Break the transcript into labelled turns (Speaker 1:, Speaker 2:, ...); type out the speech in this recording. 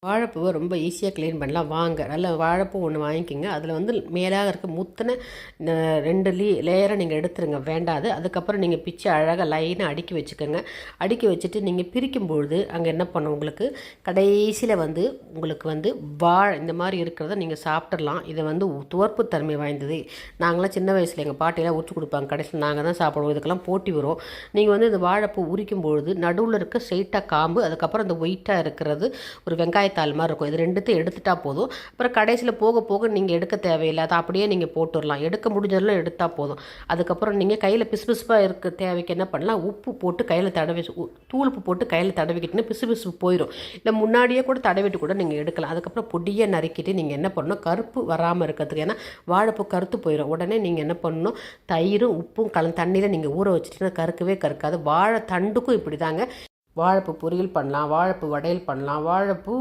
Speaker 1: வாழைப்பூவை ரொம்ப ஈஸியாக க்ளீன் பண்ணலாம். வாங்க, நல்ல வாழைப்பூ ஒன்று வாங்கிக்கோங்க. அதில் வந்து மேலாக இருக்க முத்தின 2 லேயரை நீங்கள் எடுத்துருங்க, வேண்டாது. அதுக்கப்புறம் நீங்கள் பிச்சு அழகாக லைனாக அடுக்கி வச்சுக்கோங்க. அடுக்கி வச்சுட்டு நீங்கள் பிரிக்கும்பொழுது அங்கே என்ன பண்ணும், உங்களுக்கு கடைசியில் வந்து உங்களுக்கு வந்து இந்த மாதிரி இருக்கிறத நீங்கள் சாப்பிட்றலாம். இதை வந்து துவர்ப்பு தன்மை வாய்ந்தது. நாங்களாம் சின்ன வயசில் எங்கள் பாட்டியெல்லாம் உரிச்சு கொடுப்பாங்க, கடைசியில் நாங்கள் தான் சாப்பிடுவோம். இதுக்கெல்லாம் போட்டி வரும். நீங்கள் வந்து இந்த வாழைப்பூ உரிக்கும்பொழுது நடுவில் இருக்க ஸ்ட்ரெயிட்டாக காம்பு, அதுக்கப்புறம் இந்த ஒயிட்டாக இருக்கிறது ஒரு வெங்காயத்தாள் மாதிரி இருக்கும். இது ரெண்டுத்தையும் எடுத்துட்டா போதும். அப்புறம் கடைசியில் போக போக நீங்கள் எடுக்க தேவையில்லை, அதை அப்படியே நீங்கள் போட்டுடலாம். எடுக்க முடிஞ்சதெல்லாம் எடுத்தால் போதும். அதுக்கப்புறம் நீங்கள் கையில் பிசுபிசுப்பாக இருக்க தேவைக்கு என்ன பண்ணலாம், உப்பு போட்டு கையில் தடவி, தூள் உப்பு போட்டு கையில் தடவிக்கிட்டுன்னு பிசுபிசு போயிடும். இல்லை முன்னாடியே கூட தடவிட்டு கூட நீங்கள் எடுக்கலாம். அதுக்கப்புறம் பொடியை நறுக்கிட்டு நீங்கள் என்ன பண்ணணும், கருப்பு வராமல் இருக்கிறதுக்கு, ஏன்னா வாழைப்பூ கருத்து போயிடும். உடனே நீங்கள் என்ன பண்ணணும், தயிரும் உப்பும் தண்ணியில் நீங்கள் ஊற வச்சுட்டு கருக்கவே கருக்காது. வாழை தண்டுக்கும் இப்படி தாங்க. வாழைப்பூ பொரியல் பண்ணலாம், வாழைப்பூ வடையல் பண்ணலாம், வாழைப்பூ